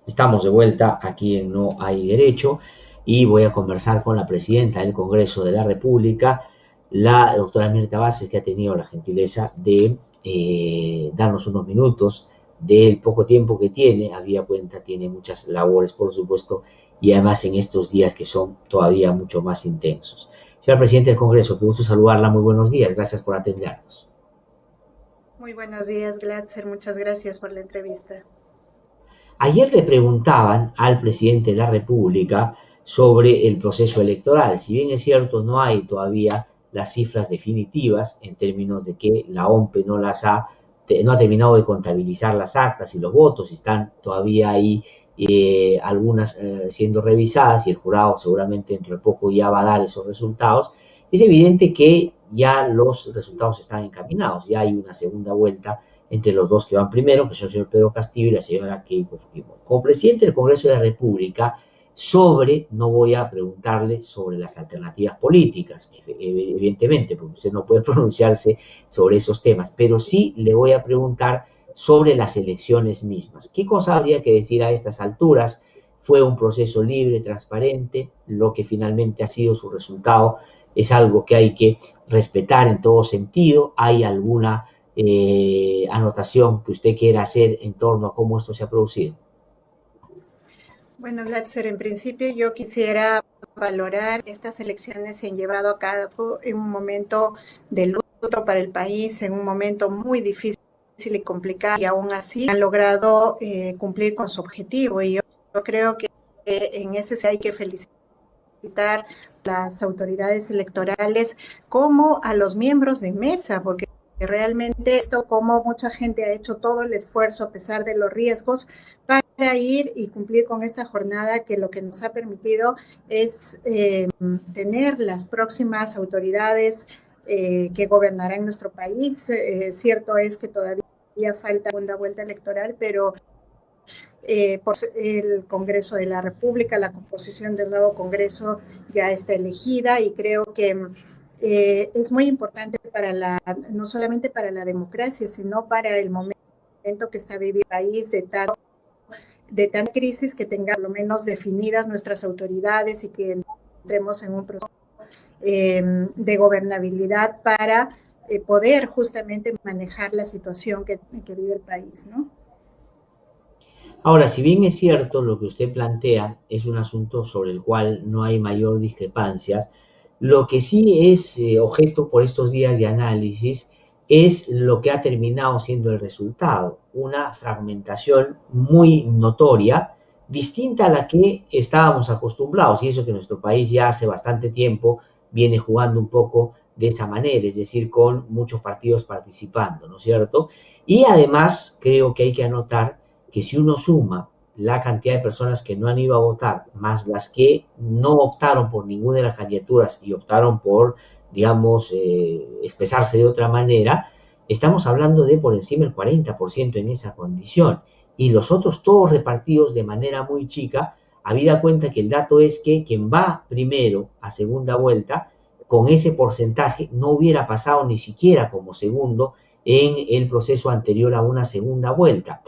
Estamos de vuelta aquí en No Hay Derecho y voy a conversar con la presidenta del Congreso de la República, la doctora Mirta Vázquez, que ha tenido la gentileza de darnos unos minutos del poco tiempo que tiene. Había cuenta, tiene muchas labores, por supuesto, y además en estos días que son todavía mucho más intensos. Señora Presidenta del Congreso, qué gusto saludarla, muy buenos días, gracias por atendernos. Muy buenos días, Gladser. Muchas gracias por la entrevista. Ayer le preguntaban al presidente de la República sobre el proceso electoral. Si bien es cierto, no hay todavía las cifras definitivas en términos de que la OMPE no ha terminado de contabilizar las actas y los votos, están todavía ahí algunas siendo revisadas y el jurado seguramente dentro de poco ya va a dar esos resultados. Es evidente que ya los resultados están encaminados, ya hay una segunda vuelta entre los dos que van primero, que son el señor Pedro Castillo y la señora Keiko Fujimori. Como presidente del Congreso de la República, no voy a preguntarle sobre las alternativas políticas, evidentemente, porque usted no puede pronunciarse sobre esos temas, pero sí le voy a preguntar sobre las elecciones mismas. ¿Qué cosa habría que decir a estas alturas? Fue un proceso libre, transparente, lo que finalmente ha sido su resultado es algo que hay que respetar en todo sentido. ¿Hay alguna anotación que usted quiera hacer en torno a cómo esto se ha producido? Bueno, Gladser, en principio yo quisiera valorar estas elecciones se han llevado a cabo en un momento de luto para el país, en un momento muy difícil y complicado, y aún así han logrado cumplir con su objetivo. Y yo creo que en ese sí hay que felicitar a las autoridades electorales como a los miembros de mesa, porque realmente esto, como mucha gente ha hecho todo el esfuerzo a pesar de los riesgos para ir y cumplir con esta jornada que lo que nos ha permitido es tener las próximas autoridades que gobernarán nuestro país. Cierto es que todavía falta segunda vuelta electoral, pero por el Congreso de la República, la composición del nuevo Congreso ya está elegida y creo que es muy importante no solamente para la democracia, sino para el momento que está viviendo el país de tal crisis, que tenga por lo menos definidas nuestras autoridades y que entremos en un proceso de gobernabilidad para poder justamente manejar la situación que vive el país, ¿no? Ahora, si bien es cierto lo que usted plantea es un asunto sobre el cual no hay mayor discrepancias, lo que sí es objeto por estos días de análisis es lo que ha terminado siendo el resultado, una fragmentación muy notoria, distinta a la que estábamos acostumbrados, y eso que nuestro país ya hace bastante tiempo viene jugando un poco de esa manera, es decir, con muchos partidos participando, ¿no es cierto? Y además creo que hay que anotar que si uno suma la cantidad de personas que no han ido a votar, más las que no optaron por ninguna de las candidaturas y optaron por, digamos, expresarse de otra manera, estamos hablando de por encima del 40% en esa condición. Y los otros todos repartidos de manera muy chica, habida cuenta que el dato es que quien va primero a segunda vuelta, con ese porcentaje no hubiera pasado ni siquiera como segundo en el proceso anterior a una segunda vuelta.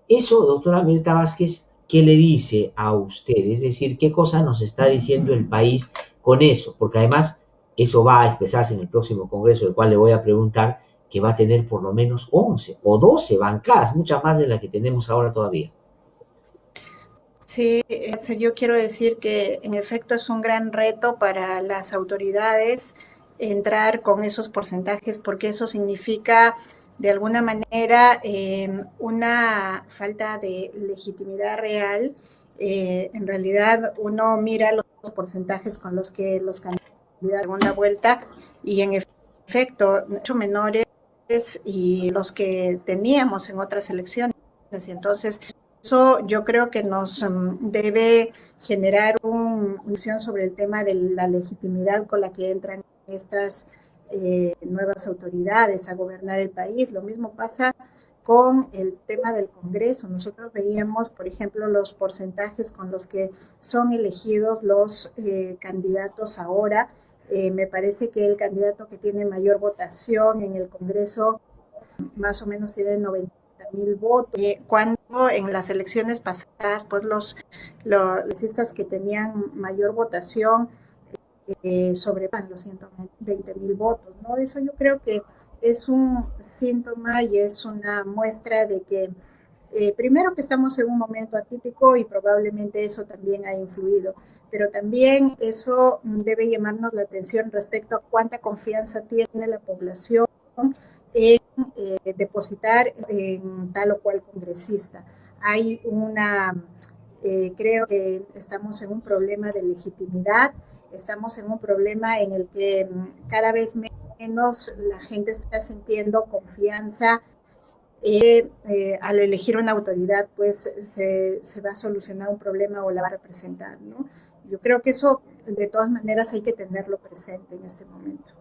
Eso, doctora Mirta Vázquez, ¿qué le dice a usted? Es decir, ¿qué cosa nos está diciendo el país con eso? Porque además eso va a expresarse en el próximo Congreso, del cual le voy a preguntar, que va a tener por lo menos 11 o 12 bancadas, muchas más de las que tenemos ahora todavía. Sí, yo quiero decir que en efecto es un gran reto para las autoridades entrar con esos porcentajes, porque eso significa de alguna manera una falta de legitimidad real. En realidad uno mira los porcentajes con los que los candidatos a segunda vuelta y en efecto mucho menores y los que teníamos en otras elecciones. Y entonces eso yo creo que nos debe generar una visión sobre el tema de la legitimidad con la que entran estas nuevas autoridades a gobernar el país. Lo mismo pasa con el tema del Congreso. Nosotros veíamos, por ejemplo, los porcentajes con los que son elegidos los candidatos ahora. Me parece que el candidato que tiene mayor votación en el Congreso más o menos tiene 90.000 votos. Cuando en las elecciones pasadas, pues los congresistas que tenían mayor votación sobrepasan los 120,000 votos, ¿no? Eso yo creo que es un síntoma y es una muestra de que primero que estamos en un momento atípico y probablemente eso también ha influido, pero también eso debe llamarnos la atención respecto a cuánta confianza tiene la población en depositar en tal o cual congresista. Hay creo que estamos en un problema de legitimidad, estamos en un problema en el que cada vez menos la gente está sintiendo confianza al elegir una autoridad, pues se va a solucionar un problema o la va a representar, ¿no? Yo creo que eso, de todas maneras, hay que tenerlo presente en este momento.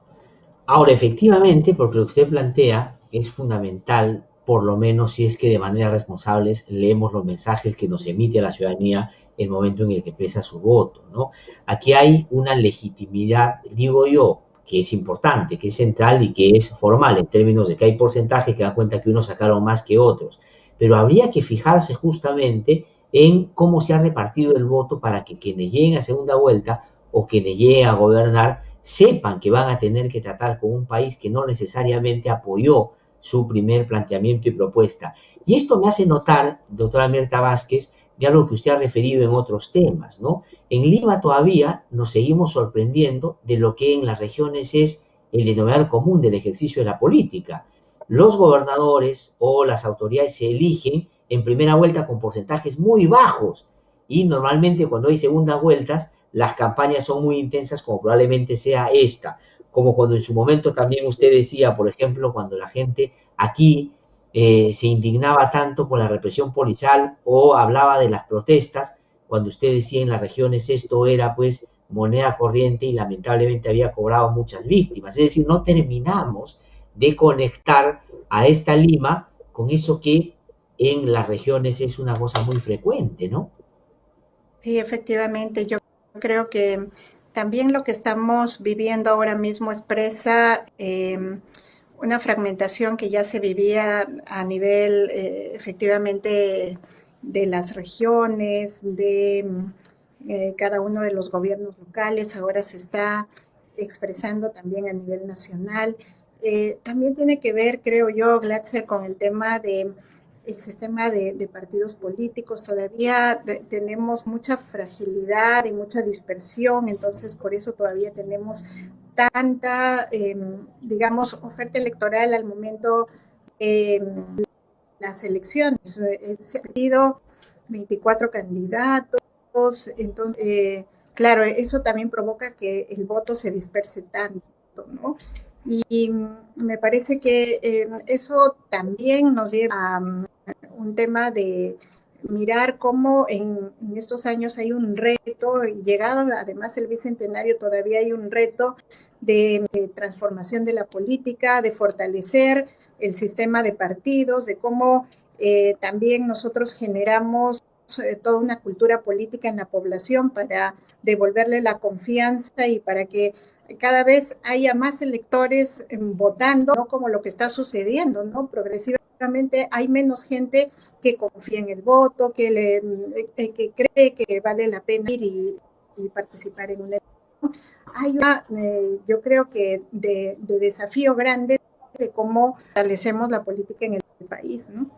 Ahora, efectivamente, porque lo que usted plantea es fundamental, por lo menos si es que de manera responsable leemos los mensajes que nos emite a la ciudadanía el momento en el que pesa su voto, ¿no? Aquí hay una legitimidad, digo yo, que es importante, que es central y que es formal en términos de que hay porcentajes que dan cuenta que unos sacaron más que otros, pero habría que fijarse justamente en cómo se ha repartido el voto para que quienes lleguen a segunda vuelta o quienes lleguen a gobernar sepan que van a tener que tratar con un país que no necesariamente apoyó su primer planteamiento y propuesta. Y esto me hace notar, doctora Mirta Vázquez, de algo que usted ha referido en otros temas, ¿no? En Lima todavía nos seguimos sorprendiendo de lo que en las regiones es el denominador común del ejercicio de la política. Los gobernadores o las autoridades se eligen en primera vuelta con porcentajes muy bajos y normalmente cuando hay segundas vueltas las campañas son muy intensas como probablemente sea esta, como cuando en su momento también usted decía, por ejemplo, cuando la gente aquí se indignaba tanto por la represión policial o hablaba de las protestas, cuando usted decía en las regiones esto era pues moneda corriente y lamentablemente había cobrado muchas víctimas. Es decir, no terminamos de conectar a esta Lima con eso que en las regiones es una cosa muy frecuente, ¿no? Sí, efectivamente, yo creo que también lo que estamos viviendo ahora mismo expresa una fragmentación que ya se vivía a nivel efectivamente de las regiones, de cada uno de los gobiernos locales, ahora se está expresando también a nivel nacional. También tiene que ver, creo yo, Glatzer, con el tema de el sistema de partidos políticos. Todavía tenemos mucha fragilidad y mucha dispersión, entonces por eso todavía tenemos tanta, digamos, oferta electoral al momento de las elecciones. Se han pedido 24 candidatos, entonces, claro, eso también provoca que el voto se disperse tanto, ¿no? Y me parece que eso también nos lleva a un tema de mirar cómo en estos años hay un reto, llegado además el bicentenario, todavía hay un reto de transformación de la política, de fortalecer el sistema de partidos, de cómo también nosotros generamos toda una cultura política en la población para devolverle la confianza y para que cada vez haya más electores votando, no como lo que está sucediendo, ¿no? Progresivamente hay menos gente que confía en el voto, que cree que vale la pena ir y participar en una elección. Hay yo creo que de desafío grande de cómo establecemos la política en el país, ¿no?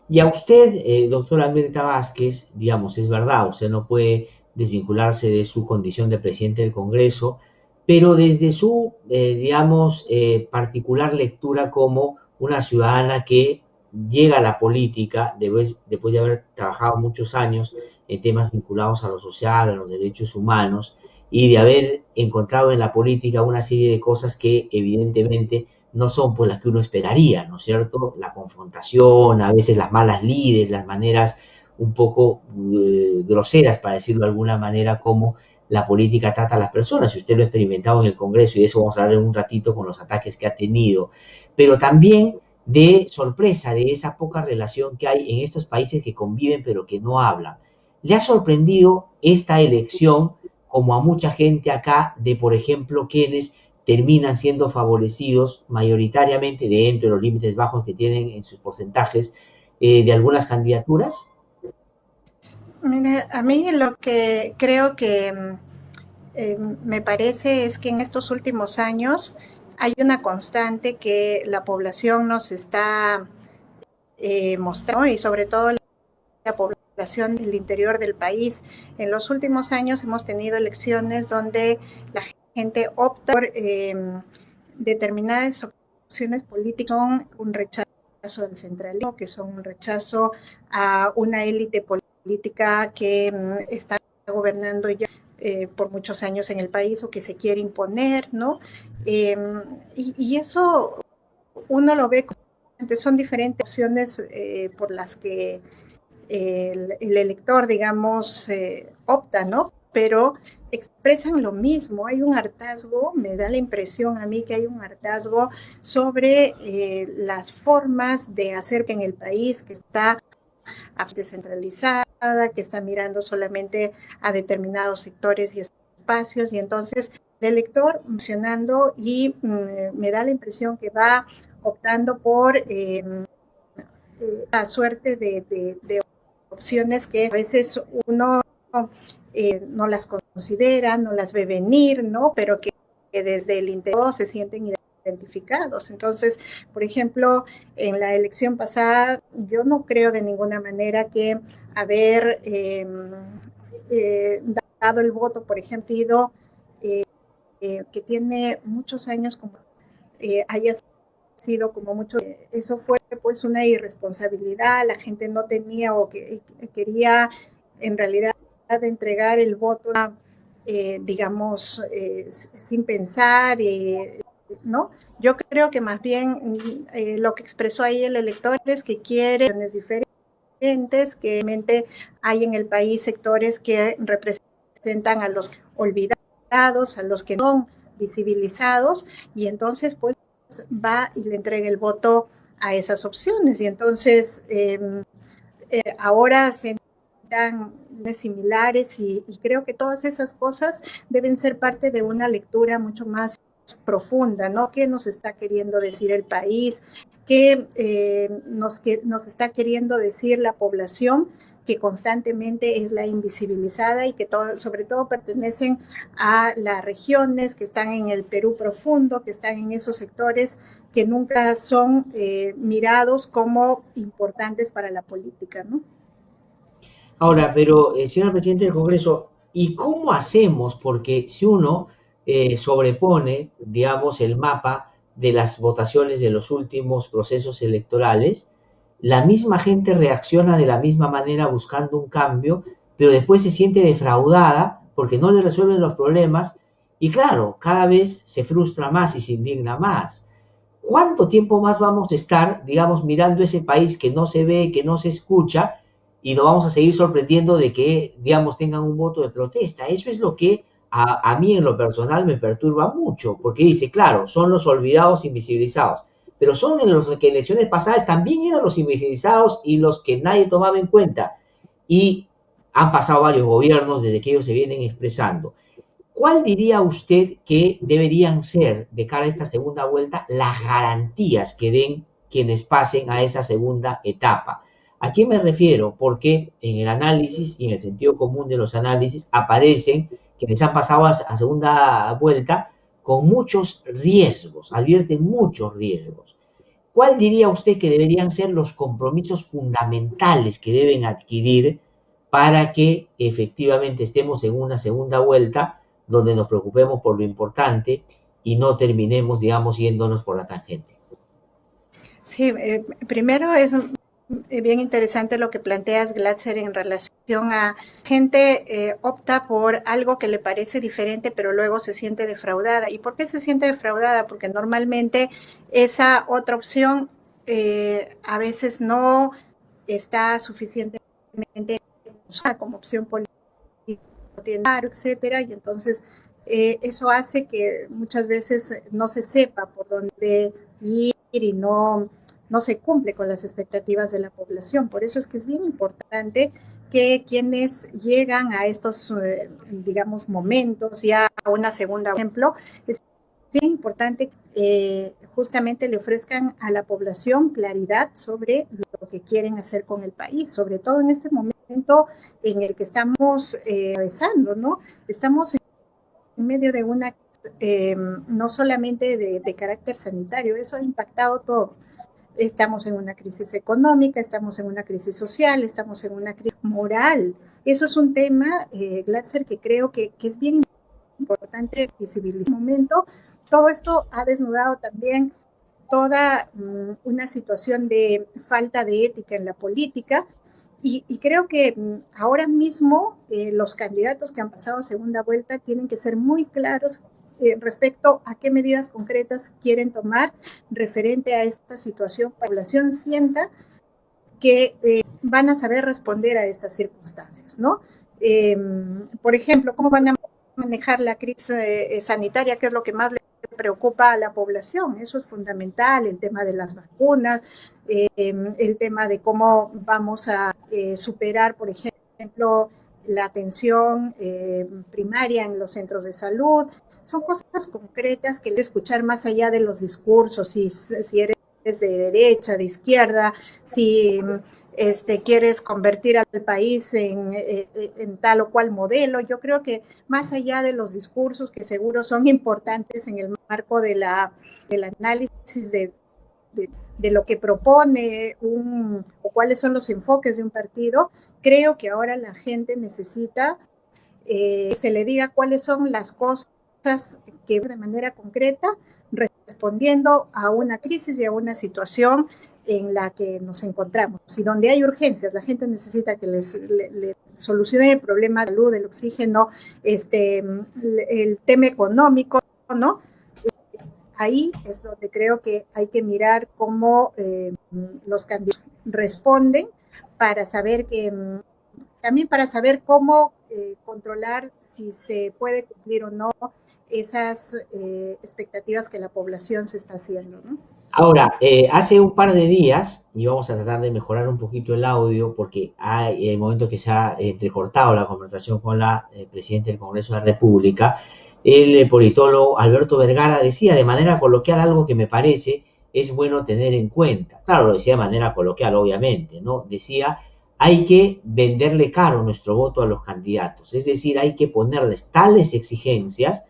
Y a usted, doctora Mirta Vázquez, digamos, es verdad, usted no puede desvincularse de su condición de presidente del Congreso, pero desde su, digamos, particular lectura como una ciudadana que llega a la política después de haber trabajado muchos años en temas vinculados a lo social, a los derechos humanos, y de haber encontrado en la política una serie de cosas que evidentemente no son pues las que uno esperaría, ¿no es cierto? La confrontación, a veces las malas lides, las maneras un poco groseras, para decirlo de alguna manera, como la política trata a las personas. Si usted lo ha experimentado en el Congreso, y de eso vamos a hablar en un ratito con los ataques que ha tenido, pero también de sorpresa, de esa poca relación que hay en estos países que conviven pero que no hablan. ¿Le ha sorprendido esta elección, como a mucha gente acá, de, por ejemplo, quienes terminan siendo favorecidos mayoritariamente dentro de los límites bajos que tienen en sus porcentajes de algunas candidaturas? Mira, a mí lo que creo que me parece es que en estos últimos años hay una constante que la población nos está mostrando, y sobre todo la población del interior del país. En los últimos años hemos tenido elecciones donde la gente opta por determinadas opciones políticas, son un rechazo al centralismo, que son un rechazo a una élite política que está gobernando ya por muchos años en el país o que se quiere imponer, ¿no? Y eso uno lo ve, son diferentes opciones por las que el elector, digamos, opta, ¿no? Pero expresan lo mismo, hay un hartazgo, me da la impresión a mí que hay un hartazgo sobre las formas de hacer que en el país que está descentralizada, que está mirando solamente a determinados sectores y espacios, y entonces el elector funcionando y me da la impresión que va optando por la suerte de opciones que a veces uno no las considera, no las ve venir, ¿no? Pero que desde el interior se sienten identificados. Entonces, por ejemplo, en la elección pasada, yo no creo de ninguna manera que haber dado el voto, por ejemplo, que tiene muchos años como haya sido como mucho, eso fue pues una irresponsabilidad, la gente no tenía o que quería en realidad entregar el voto, digamos, sin pensar, ¿no? Yo creo que más bien lo que expresó ahí el elector es que quiere diferentes, que realmente hay en el país sectores que representan a los olvidados, a los que no son visibilizados, y entonces pues va y le entrega el voto a esas opciones. Y entonces ahora se dan similares y creo que todas esas cosas deben ser parte de una lectura mucho más profunda, ¿no? ¿Qué nos está queriendo decir el país? Que nos está queriendo decir la población, que constantemente es la invisibilizada y que sobre todo pertenecen a las regiones que están en el Perú profundo, que están en esos sectores que nunca son mirados como importantes para la política, ¿no? Ahora, pero, señora Presidenta del Congreso, ¿y cómo hacemos? Porque si uno sobrepone, digamos, el mapa de las votaciones de los últimos procesos electorales, la misma gente reacciona de la misma manera buscando un cambio, pero después se siente defraudada porque no le resuelven los problemas y claro, cada vez se frustra más y se indigna más. ¿Cuánto tiempo más vamos a estar, digamos, mirando ese país que no se ve, que no se escucha, y nos vamos a seguir sorprendiendo de que, digamos, tengan un voto de protesta? Eso es lo que a mí en lo personal me perturba mucho, porque dice, claro, son los olvidados, invisibilizados, pero son en los que en elecciones pasadas también eran los invisibilizados y los que nadie tomaba en cuenta. Y han pasado varios gobiernos desde que ellos se vienen expresando. ¿Cuál diría usted que deberían ser, de cara a esta segunda vuelta, las garantías que den quienes pasen a esa segunda etapa? ¿A qué me refiero? Porque en el análisis y en el sentido común de los análisis aparecen quienes han pasado a segunda vuelta con muchos riesgos, advierten muchos riesgos. ¿Cuál diría usted que deberían ser los compromisos fundamentales que deben adquirir para que efectivamente estemos en una segunda vuelta donde nos preocupemos por lo importante y no terminemos, digamos, yéndonos por la tangente? Sí, primero es bien interesante lo que planteas, Glatzer, en relación a gente opta por algo que le parece diferente, pero luego se siente defraudada. ¿Y por qué se siente defraudada? Porque normalmente esa otra opción a veces no está suficientemente como opción política, etcétera, y entonces eso hace que muchas veces no se sepa por dónde ir y no se cumple con las expectativas de la población. Por eso es que es bien importante que quienes llegan a estos, digamos, momentos, ya a una segunda, ejemplo, bien importante justamente le ofrezcan a la población claridad sobre lo que quieren hacer con el país, sobre todo en este momento en el que estamos atravesando, ¿no? Estamos en medio de una, no solamente de carácter sanitario, eso ha impactado todo. Estamos en una crisis económica, estamos en una crisis social, estamos en una crisis moral. Eso es un tema, Glatzer, que creo que es bien importante visibilizar. En este momento, todo esto ha desnudado también toda una situación de falta de ética en la política y creo que ahora mismo los candidatos que han pasado a segunda vuelta tienen que ser muy claros respecto a qué medidas concretas quieren tomar referente a esta situación para que la población sienta que van a saber responder a estas circunstancias, ¿no? Por ejemplo, ¿cómo van a manejar la crisis sanitaria, que es lo que más le preocupa a la población? Eso es fundamental, el tema de las vacunas, el tema de cómo vamos a superar, por ejemplo, la atención primaria en los centros de salud. Son cosas concretas que le escuchar más allá de los discursos, si eres de derecha, de izquierda, si quieres convertir al país en tal o cual modelo. Yo creo que más allá de los discursos, que seguro son importantes en el marco del análisis de lo que propone o cuáles son los enfoques de un partido, creo que ahora la gente necesita se le diga cuáles son las cosas que de manera concreta respondiendo a una crisis y a una situación en la que nos encontramos y donde hay urgencias. La gente necesita que le solucione el problema de salud, el oxígeno, el tema económico, ¿no? Ahí es donde creo que hay que mirar cómo los candidatos responden para saber también para saber cómo controlar si se puede cumplir o no esas expectativas que la población se está haciendo, ¿no? Ahora, hace un par de días, y vamos a tratar de mejorar un poquito el audio, porque hay momentos que se ha entrecortado la conversación con la Presidenta del Congreso de la República, el politólogo Alberto Vergara decía de manera coloquial algo que me parece es bueno tener en cuenta. Claro, lo decía de manera coloquial, obviamente, ¿no? Decía, hay que venderle caro nuestro voto a los candidatos, es decir, hay que ponerles tales exigencias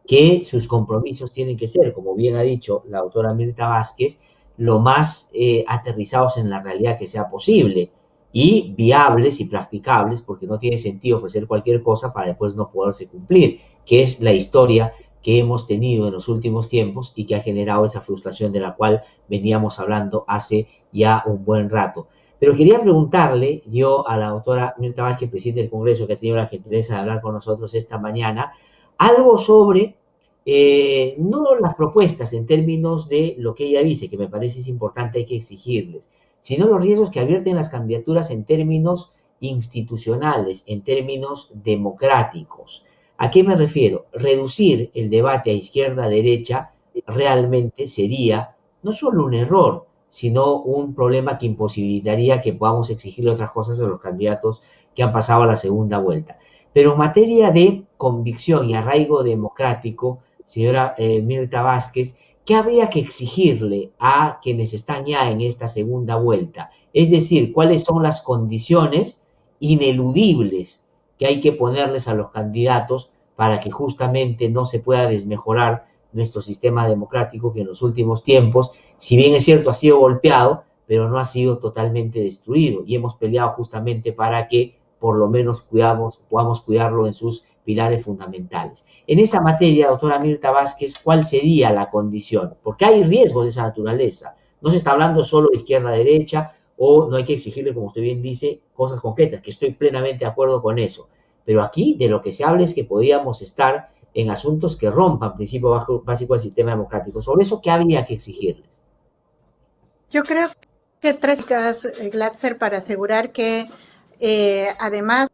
que sus compromisos tienen que ser, como bien ha dicho la autora Mirta Vázquez, lo más aterrizados en la realidad que sea posible y viables y practicables, porque no tiene sentido ofrecer cualquier cosa para después no poderse cumplir, que es la historia que hemos tenido en los últimos tiempos y que ha generado esa frustración de la cual veníamos hablando hace ya un buen rato. Pero quería preguntarle yo a la autora Mirta Vázquez, presidenta del Congreso, que ha tenido la gentileza de hablar con nosotros esta mañana, algo sobre, no las propuestas en términos de lo que ella dice, que me parece es importante, hay que exigirles, sino los riesgos que advierten las candidaturas en términos institucionales, en términos democráticos. ¿A qué me refiero? Reducir el debate a izquierda-derecha realmente sería no solo un error, sino un problema que imposibilitaría que podamos exigirle otras cosas a los candidatos que han pasado a la segunda vuelta. Pero en materia de convicción y arraigo democrático, señora Mirta Vázquez, ¿qué habría que exigirle a quienes están ya en esta segunda vuelta? Es decir, ¿cuáles son las condiciones ineludibles que hay que ponerles a los candidatos para que justamente no se pueda desmejorar nuestro sistema democrático que en los últimos tiempos, si bien es cierto, ha sido golpeado, pero no ha sido totalmente destruido y hemos peleado justamente para que por lo menos podamos cuidarlo en sus pilares fundamentales. En esa materia, doctora Mirta Vázquez, ¿cuál sería la condición? Porque hay riesgos de esa naturaleza. No se está hablando solo de izquierda-derecha o no hay que exigirle, como usted bien dice, cosas concretas, que estoy plenamente de acuerdo con eso. Pero aquí de lo que se habla es que podríamos estar en asuntos que rompan principio básico del sistema democrático. Sobre eso, ¿qué habría que exigirles? Yo creo que tres cosas, Glatzer, para asegurar que además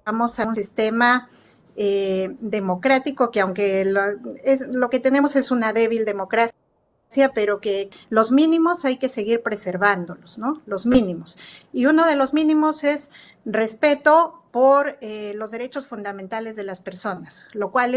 vamos a un sistema democrático que aunque lo que tenemos es una débil democracia, pero que los mínimos hay que seguir preservándolos, ¿no? Los mínimos. Y uno de los mínimos es respeto por los derechos fundamentales de las personas, lo cual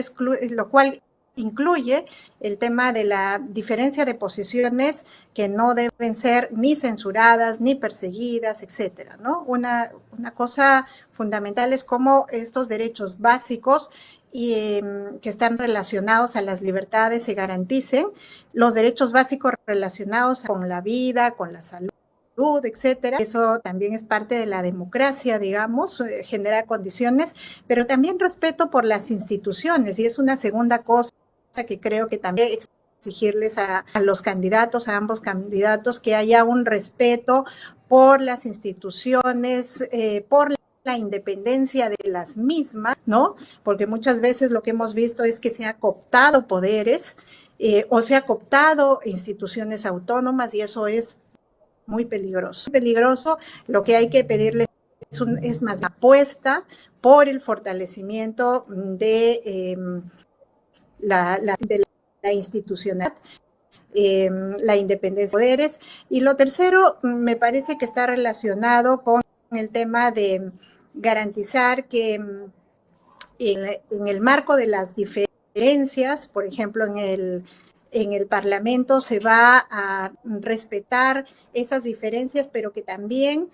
incluye el tema de la diferencia de posiciones que no deben ser ni censuradas, ni perseguidas, etcétera, ¿no? Una cosa fundamental es cómo estos derechos básicos que están relacionados a las libertades se garanticen, los derechos básicos relacionados con la vida, con la salud, etcétera. Eso también es parte de la democracia, digamos, generar condiciones, pero también respeto por las instituciones, y es una segunda cosa que creo que también exigirles a los candidatos, a ambos candidatos, que haya un respeto por las instituciones, por la independencia de las mismas, ¿no? Porque muchas veces lo que hemos visto es que se ha cooptado poderes o se ha cooptado instituciones autónomas, y eso es muy peligroso. Peligroso. Lo que hay que pedirles es más la apuesta por el fortalecimiento de la institucionalidad, la independencia de poderes. Y lo tercero, me parece que está relacionado con el tema de garantizar que en el marco de las diferencias, por ejemplo, en el Parlamento se va a respetar esas diferencias, pero que también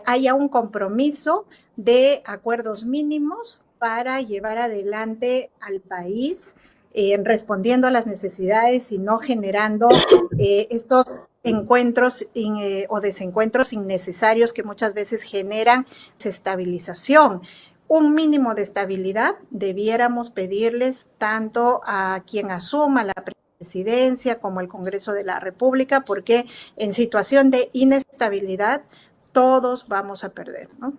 haya un compromiso de acuerdos mínimos para llevar adelante al país, respondiendo a las necesidades y no generando estos encuentros o desencuentros innecesarios que muchas veces generan desestabilización. Un mínimo de estabilidad debiéramos pedirles tanto a quien asuma la presidencia como al Congreso de la República, porque en situación de inestabilidad todos vamos a perder, ¿no?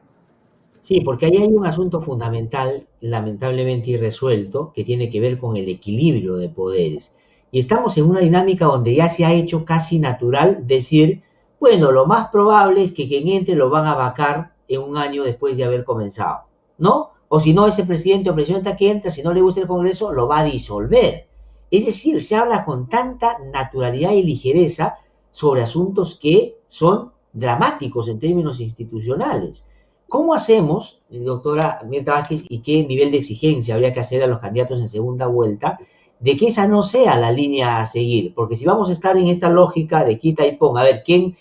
Sí, porque ahí hay un asunto fundamental, lamentablemente irresuelto, que tiene que ver con el equilibrio de poderes. Y estamos en una dinámica donde ya se ha hecho casi natural decir, bueno, lo más probable es que quien entre lo van a vacar en un año después de haber comenzado, ¿no? O si no, ese presidente o presidenta que entra, si no le gusta el Congreso, lo va a disolver. Es decir, se habla con tanta naturalidad y ligereza sobre asuntos que son dramáticos en términos institucionales. ¿Cómo hacemos, doctora Mirta Vázquez, y qué nivel de exigencia habría que hacer a los candidatos en segunda vuelta, de que esa no sea la línea a seguir? Porque si vamos a estar en esta lógica de quita y pon, a ver, ¿quién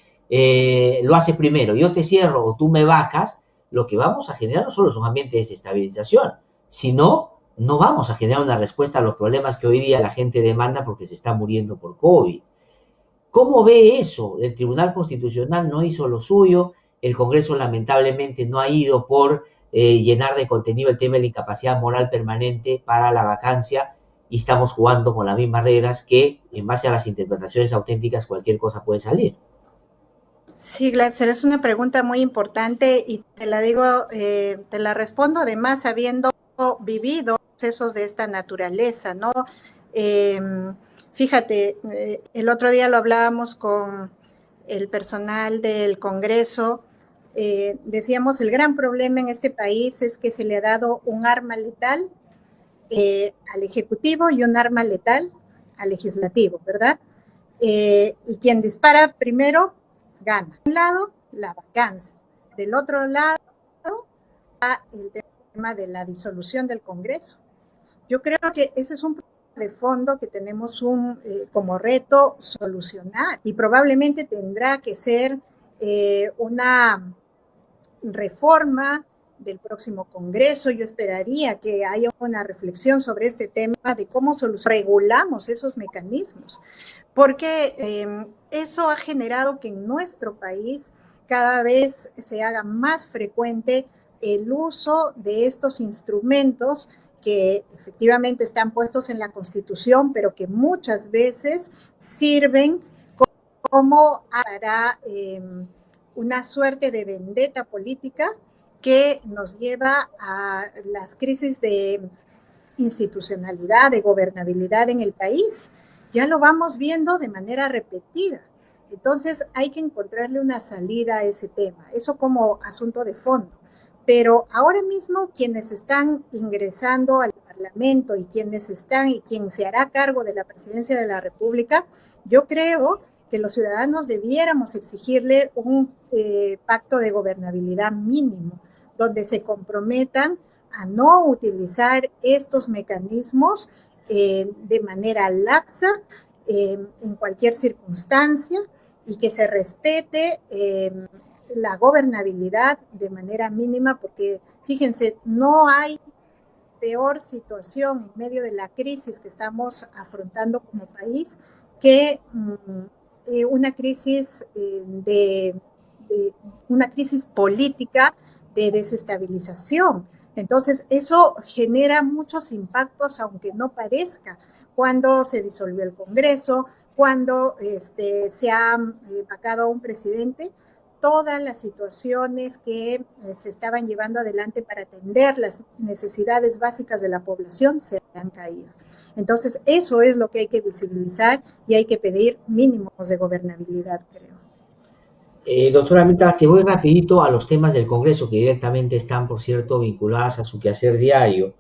lo hace primero? Yo te cierro o tú me vacas, lo que vamos a generar no solo es un ambiente de desestabilización, sino no vamos a generar una respuesta a los problemas que hoy día la gente demanda porque se está muriendo por COVID. ¿Cómo ve eso? El Tribunal Constitucional no hizo lo suyo, el Congreso lamentablemente no ha ido por llenar de contenido el tema de la incapacidad moral permanente para la vacancia, y estamos jugando con las mismas reglas que, en base a las interpretaciones auténticas, cualquier cosa puede salir. Sí, Glatzer, es una pregunta muy importante y te la digo, te la respondo además habiendo vivido procesos de esta naturaleza, ¿no? Fíjate, el otro día lo hablábamos con el personal del Congreso, decíamos, el gran problema en este país es que se le ha dado un arma letal al Ejecutivo y un arma letal al Legislativo, ¿verdad? Y quien dispara primero gana. De un lado, la vacancia. Del otro lado, el tema de la disolución del Congreso. Yo creo que ese es un problema de fondo que tenemos como reto solucionar, y probablemente tendrá que ser una reforma del próximo Congreso. Yo esperaría que haya una reflexión sobre este tema de cómo regulamos esos mecanismos, porque eso ha generado que en nuestro país cada vez se haga más frecuente el uso de estos instrumentos que efectivamente están puestos en la Constitución, pero que muchas veces sirven como para una suerte de vendetta política que nos lleva a las crisis de institucionalidad, de gobernabilidad en el país. Ya lo vamos viendo de manera repetida. Entonces hay que encontrarle una salida a ese tema, eso como asunto de fondo. Pero ahora mismo quienes están ingresando al Parlamento y quien se hará cargo de la presidencia de la República, yo creo que los ciudadanos debiéramos exigirle un pacto de gobernabilidad mínimo, donde se comprometan a no utilizar estos mecanismos de manera laxa en cualquier circunstancia y que se respete la gobernabilidad de manera mínima, porque fíjense, no hay peor situación en medio de la crisis que estamos afrontando como país que una crisis una crisis política de desestabilización. Entonces, eso genera muchos impactos, aunque no parezca, cuando se disolvió el Congreso, cuando se ha vacado a un presidente, todas las situaciones que se estaban llevando adelante para atender las necesidades básicas de la población se han caído. Entonces, eso es lo que hay que visibilizar y hay que pedir mínimos de gobernabilidad, creo. Doctora Mita, te voy rapidito a los temas del Congreso que directamente están, por cierto, vinculadas a su quehacer diario.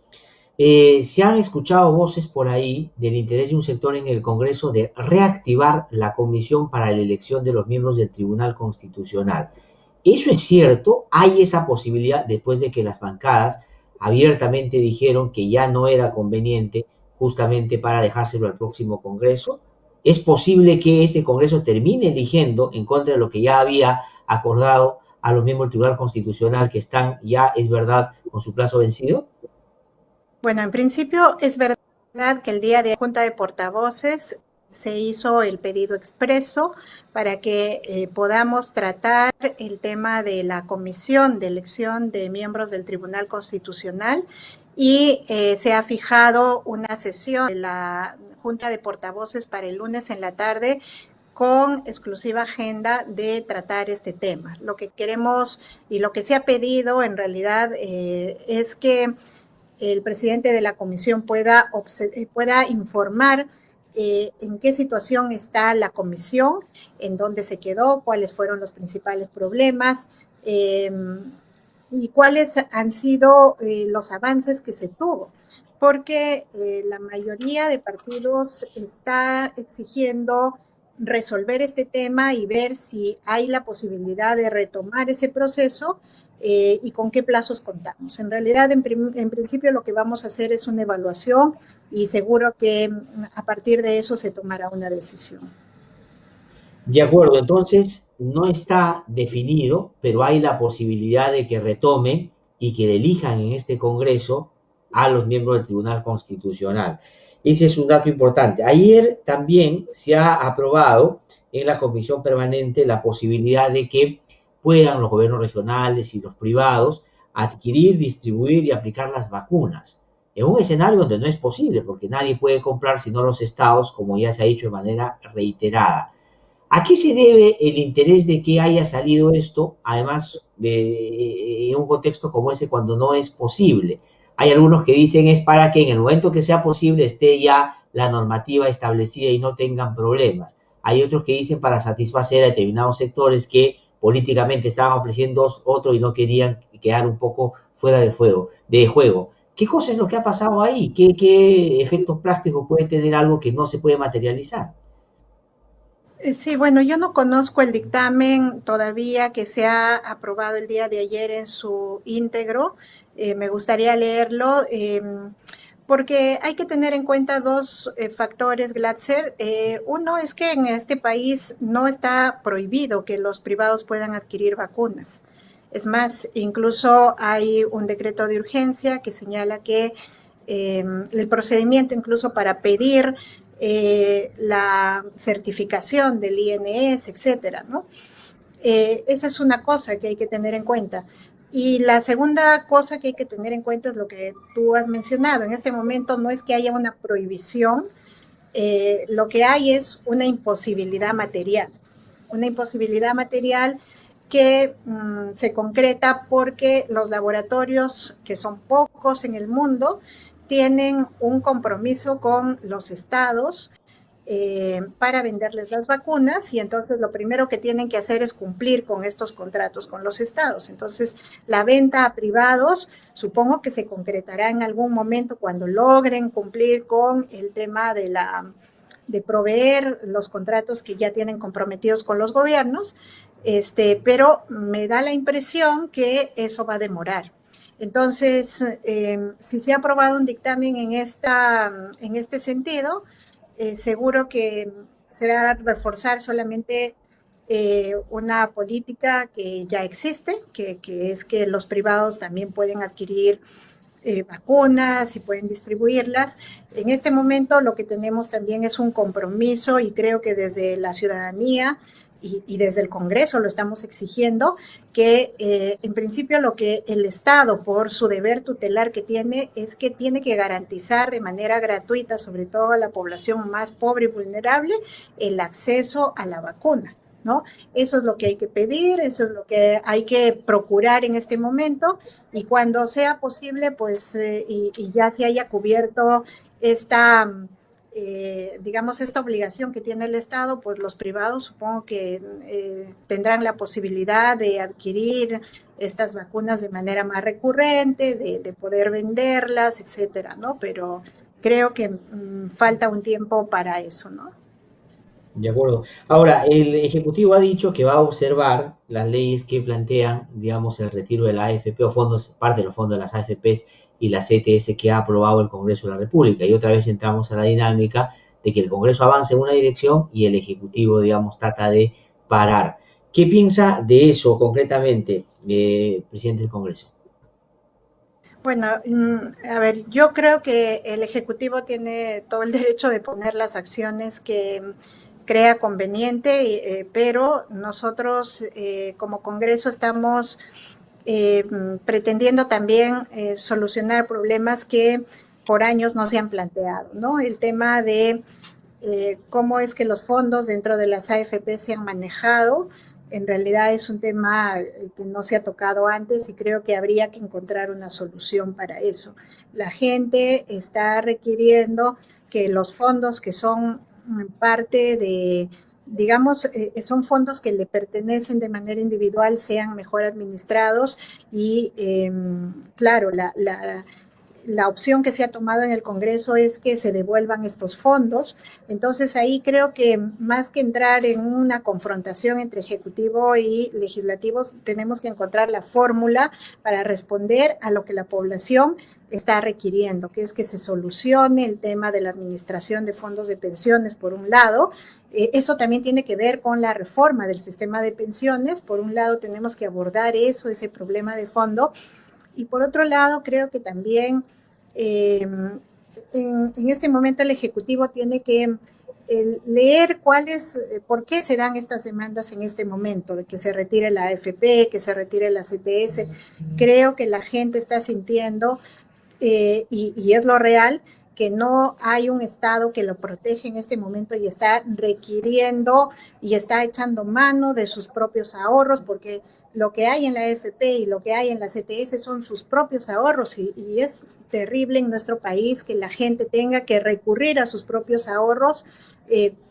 Se han escuchado voces por ahí del interés de un sector en el Congreso de reactivar la comisión para la elección de los miembros del Tribunal Constitucional. ¿Eso es cierto? ¿Hay esa posibilidad después de que las bancadas abiertamente dijeron que ya no era conveniente justamente para dejárselo al próximo Congreso? ¿Es posible que este Congreso termine eligiendo en contra de lo que ya había acordado a los miembros del Tribunal Constitucional que están ya, es verdad, con su plazo vencido? Bueno, en principio es verdad que el día de Junta de Portavoces se hizo el pedido expreso para que podamos tratar el tema de la comisión de elección de miembros del Tribunal Constitucional y se ha fijado una sesión de la Junta de Portavoces para el lunes en la tarde con exclusiva agenda de tratar este tema. Lo que queremos y lo que se ha pedido en realidad es que el presidente de la comisión pueda informar en qué situación está la comisión, en dónde se quedó, cuáles fueron los principales problemas y cuáles han sido los avances que se tuvo. Porque la mayoría de partidos está exigiendo resolver este tema y ver si hay la posibilidad de retomar ese proceso y con qué plazos contamos. En realidad, en principio, lo que vamos a hacer es una evaluación y seguro que a partir de eso se tomará una decisión. De acuerdo, entonces no está definido, pero hay la posibilidad de que retomen y que elijan en este Congreso a los miembros del Tribunal Constitucional. Ese es un dato importante. Ayer también se ha aprobado en la Comisión Permanente la posibilidad de que puedan los gobiernos regionales y los privados adquirir, distribuir y aplicar las vacunas en un escenario donde no es posible, porque nadie puede comprar sino los estados, como ya se ha dicho de manera reiterada. ¿A qué se debe el interés de que haya salido esto, además en un contexto como ese, cuando no es posible? Hay algunos que dicen es para que en el momento que sea posible esté ya la normativa establecida y no tengan problemas. Hay otros que dicen para satisfacer a determinados sectores que políticamente estaban ofreciendo otro y no querían quedar un poco fuera de juego. ¿Qué cosa es lo que ha pasado ahí? ¿Qué efectos prácticos puede tener algo que no se puede materializar? Sí, bueno, yo no conozco el dictamen todavía que se ha aprobado el día de ayer en su íntegro. Me gustaría leerlo porque hay que tener en cuenta dos factores, Glatzer. Uno es que en este país no está prohibido que los privados puedan adquirir vacunas. Es más, incluso hay un decreto de urgencia que señala que el procedimiento incluso para pedir la certificación del INS, etcétera, ¿no? Esa es una cosa que hay que tener en cuenta. Y la segunda cosa que hay que tener en cuenta es lo que tú has mencionado. En este momento no es que haya una prohibición, lo que hay es una imposibilidad material que se concreta porque los laboratorios, que son pocos en el mundo, tienen un compromiso con los estados para venderles las vacunas y entonces lo primero que tienen que hacer es cumplir con estos contratos con los estados. Entonces, la venta a privados supongo que se concretará en algún momento cuando logren cumplir con el tema de proveer los contratos que ya tienen comprometidos con los gobiernos, pero me da la impresión que eso va a demorar. Entonces, si se ha aprobado un dictamen en este sentido, seguro que será reforzar solamente una política que ya existe, que es que los privados también pueden adquirir vacunas y pueden distribuirlas. En este momento lo que tenemos también es un compromiso y creo que desde la ciudadanía y desde el Congreso lo estamos exigiendo, que en principio lo que el Estado, por su deber tutelar que tiene, es que tiene que garantizar de manera gratuita, sobre todo a la población más pobre y vulnerable, el acceso a la vacuna, ¿no? Eso es lo que hay que pedir, eso es lo que hay que procurar en este momento, y cuando sea posible, pues, y ya se haya cubierto esta, digamos, esta obligación que tiene el Estado, pues los privados supongo que tendrán la posibilidad de adquirir estas vacunas de manera más recurrente, de poder venderlas, etcétera, ¿no? Pero creo que falta un tiempo para eso, ¿no? De acuerdo. Ahora, el Ejecutivo ha dicho que va a observar las leyes que plantean, digamos, el retiro de la AFP o fondos, parte de los fondos de las AFPs y la CTS que ha aprobado el Congreso de la República. Y otra vez entramos a la dinámica de que el Congreso avance en una dirección y el Ejecutivo, digamos, trata de parar. ¿Qué piensa de eso concretamente, presidente del Congreso? Bueno, a ver, yo creo que el Ejecutivo tiene todo el derecho de poner las acciones que crea conveniente, pero nosotros como Congreso estamos pretendiendo también solucionar problemas que por años no se han planteado, ¿no? El tema de cómo es que los fondos dentro de las AFP se han manejado. En realidad es un tema que no se ha tocado antes y creo que habría que encontrar una solución para eso. La gente está requiriendo que los fondos que son parte de, digamos, son fondos que le pertenecen de manera individual, sean mejor administrados y, claro, la opción que se ha tomado en el Congreso es que se devuelvan estos fondos. Entonces ahí creo que más que entrar en una confrontación entre ejecutivo y legislativos, tenemos que encontrar la fórmula para responder a lo que la población está requiriendo, que es que se solucione el tema de la administración de fondos de pensiones, por un lado. Eso también tiene que ver con la reforma del sistema de pensiones. Por un lado tenemos que abordar eso, ese problema de fondo, y por otro lado creo que también en este momento el Ejecutivo tiene que leer cuáles, por qué se dan estas demandas en este momento, de que se retire la AFP, que se retire la CTS. Creo que la gente está sintiendo, y es lo real, que no hay un Estado que lo protege en este momento y está requiriendo y está echando mano de sus propios ahorros, porque lo que hay en la AFP y lo que hay en la CTS son sus propios ahorros, y es terrible en nuestro país que la gente tenga que recurrir a sus propios ahorros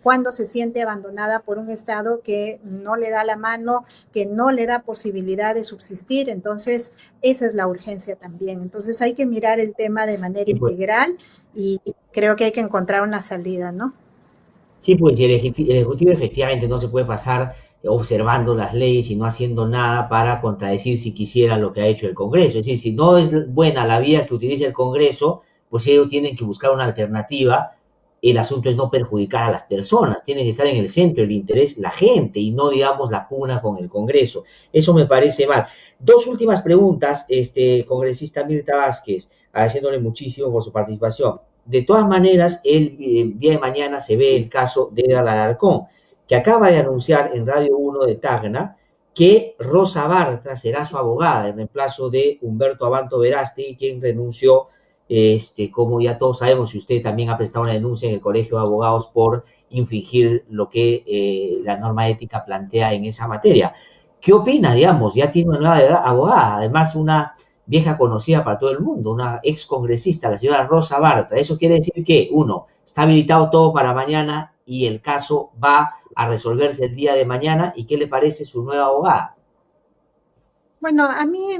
cuando se siente abandonada por un Estado que no le da la mano, que no le da posibilidad de subsistir. Entonces, esa es la urgencia también. Entonces, hay que mirar el tema de manera Sí, pues, integral y creo que hay que encontrar una salida, ¿no? sí, pues y el Ejecutivo efectivamente no se puede pasar observando las leyes y no haciendo nada para contradecir si quisiera lo que ha hecho el Congreso. Es decir, si no es buena la vía que utiliza el Congreso, pues ellos tienen que buscar una alternativa. El asunto es no perjudicar a las personas, tiene que estar en el centro del interés la gente y no, digamos, la pugna con el Congreso. Eso me parece mal. Dos últimas preguntas, congresista Mirta Vázquez, agradeciéndole muchísimo por su participación. De todas maneras, el día de mañana se ve el caso de Edgar Alarcón, que acaba de anunciar en Radio 1 de Tacna que Rosa Bartra será su abogada en reemplazo de Humberto Abanto Verástegui, quien renunció, como ya todos sabemos, y usted también ha prestado una denuncia en el Colegio de Abogados por infringir lo que la norma ética plantea en esa materia. ¿Qué opina, digamos? Ya tiene una nueva abogada, además una vieja conocida para todo el mundo, una ex congresista, la señora Rosa Bartra. Eso quiere decir que, uno, está habilitado todo para mañana y el caso va a resolverse el día de mañana. ¿Y qué le parece su nueva abogada? Bueno, a mí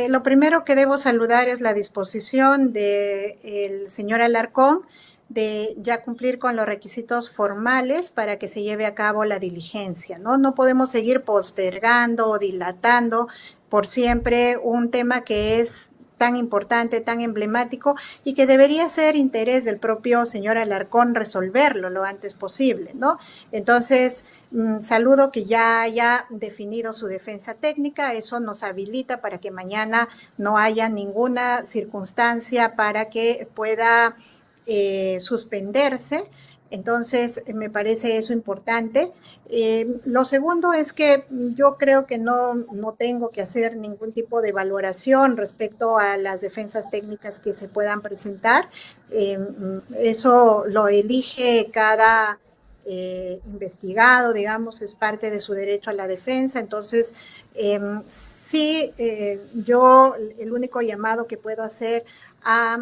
lo primero que debo saludar es la disposición del señor Alarcón de ya cumplir con los requisitos formales para que se lleve a cabo la diligencia, ¿no? No podemos seguir postergando o dilatando por siempre un tema que es tan importante, tan emblemático, y que debería ser interés del propio señor Alarcón resolverlo lo antes posible, ¿no? Entonces, saludo que ya haya definido su defensa técnica, eso nos habilita para que mañana no haya ninguna circunstancia para que pueda suspenderse. Entonces, me parece eso importante. Lo segundo es que yo creo que no tengo que hacer ningún tipo de valoración respecto a las defensas técnicas que se puedan presentar. Eso lo elige cada investigado, digamos, es parte de su derecho a la defensa. Entonces, sí, yo el único llamado que puedo hacer a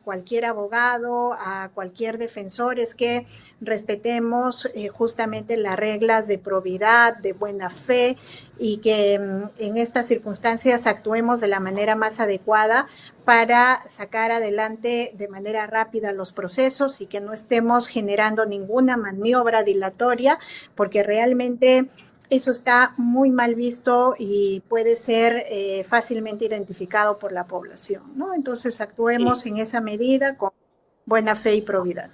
cualquier abogado, a cualquier defensor, es que respetemos justamente las reglas de probidad, de buena fe, y que en estas circunstancias actuemos de la manera más adecuada para sacar adelante de manera rápida los procesos y que no estemos generando ninguna maniobra dilatoria, porque realmente eso está muy mal visto y puede ser fácilmente identificado por la población, ¿no? Entonces actuemos en esa medida con buena fe y probidad.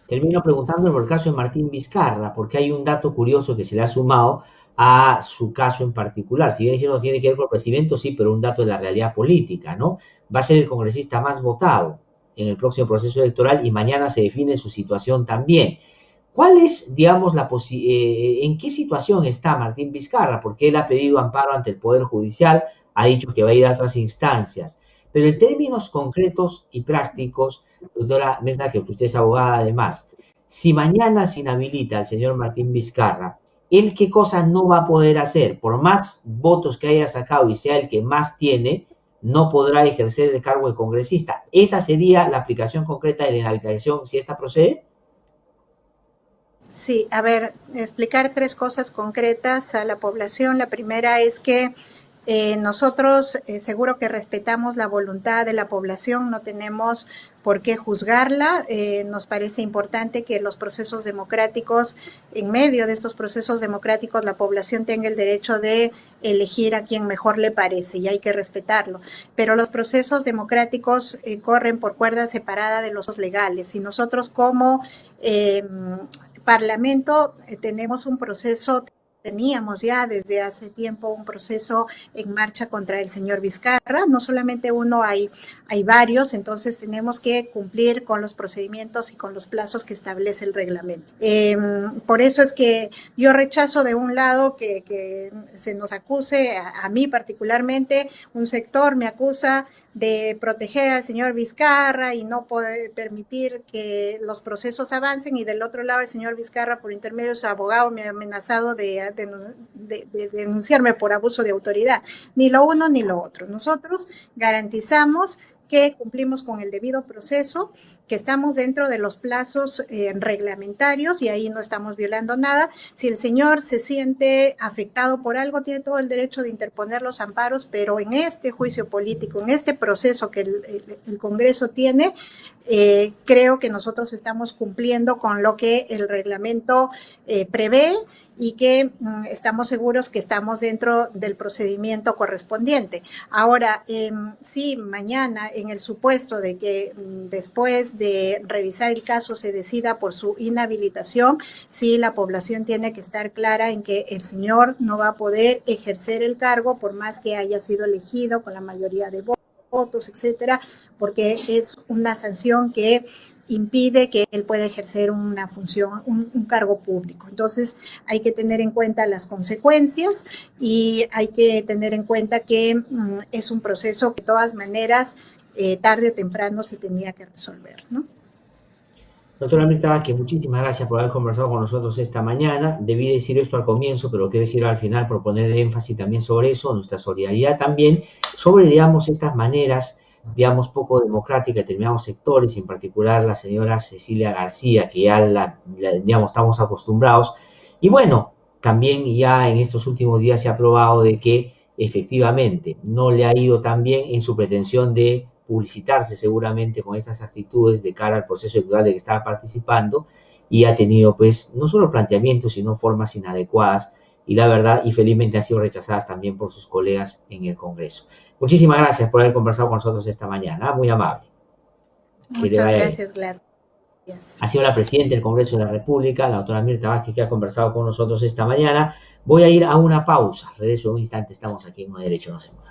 Termino preguntando por el caso de Martín Vizcarra, porque hay un dato curioso que se le ha sumado a su caso en particular. Si bien es cierto no tiene que ver con el presidente, sí, pero un dato de la realidad política, ¿no? Va a ser el congresista más votado en el próximo proceso electoral y mañana se define su situación también. ¿Cuál es, digamos, en qué situación está Martín Vizcarra? Porque él ha pedido amparo ante el Poder Judicial, ha dicho que va a ir a otras instancias. Pero en términos concretos y prácticos, doctora Mirna, que usted es abogada además, si mañana se inhabilita al señor Martín Vizcarra, ¿él qué cosa no va a poder hacer? Por más votos que haya sacado y sea el que más tiene, no podrá ejercer el cargo de congresista. ¿Esa sería la aplicación concreta de la inhabilitación si esta procede? Sí, a ver, explicar tres cosas concretas a la población. La primera es que nosotros seguro que respetamos la voluntad de la población, no tenemos por qué juzgarla. Nos parece importante que los procesos democráticos, en medio de estos procesos democráticos, la población tenga el derecho de elegir a quien mejor le parece y hay que respetarlo. Pero los procesos democráticos corren por cuerda separada de los legales y nosotros como Parlamento tenemos un proceso. Teníamos ya desde hace tiempo un proceso en marcha contra el señor Vizcarra, no solamente uno, hay varios, entonces tenemos que cumplir con los procedimientos y con los plazos que establece el reglamento. Por eso es que yo rechazo de un lado que se nos acuse, a mí particularmente, un sector me acusa de proteger al señor Vizcarra y no poder permitir que los procesos avancen, y del otro lado el señor Vizcarra, por intermedio de su abogado, me ha amenazado de denunciarme por abuso de autoridad. Ni lo uno ni lo otro. Nosotros garantizamos que cumplimos con el debido proceso, que estamos dentro de los plazos reglamentarios y ahí no estamos violando nada. Si el señor se siente afectado por algo, tiene todo el derecho de interponer los amparos, pero en este juicio político, en este proceso que el Congreso tiene, creo que nosotros estamos cumpliendo con lo que el reglamento prevé y que estamos seguros que estamos dentro del procedimiento correspondiente. Ahora, si mañana, en el supuesto de que después de revisar el caso se decida por su inhabilitación, sí, la población tiene que estar clara en que el señor no va a poder ejercer el cargo por más que haya sido elegido con la mayoría de votos, etcétera, porque es una sanción que impide que él pueda ejercer una función, un cargo público. Entonces hay que tener en cuenta las consecuencias y hay que tener en cuenta que es un proceso que de todas maneras tarde o temprano se tenía que resolver, ¿no? Doctora Mirta Vázquez, muchísimas gracias por haber conversado con nosotros esta mañana. Debí decir esto al comienzo, pero quiero decirlo al final por poner énfasis también sobre eso, nuestra solidaridad también, sobre, digamos, estas maneras, digamos, poco democráticas de determinados sectores, en particular la señora Cecilia García, que ya digamos, estamos acostumbrados. Y bueno, también ya en estos últimos días se ha probado de que efectivamente no le ha ido tan bien en su pretensión de publicitarse seguramente con estas actitudes de cara al proceso electoral de que estaba participando, y ha tenido pues no solo planteamientos sino formas inadecuadas y la verdad, y felizmente han sido rechazadas también por sus colegas en el Congreso. Muchísimas gracias por haber conversado con nosotros esta mañana, muy amable. Que le Muchas vaya bien. gracias, Glass. Ha sido la presidenta del Congreso de la República, la doctora Mirta Vázquez, que ha conversado con nosotros esta mañana. Voy a ir a una pausa. Regreso en un instante. Estamos aquí en Un Derecho No Se Mueve.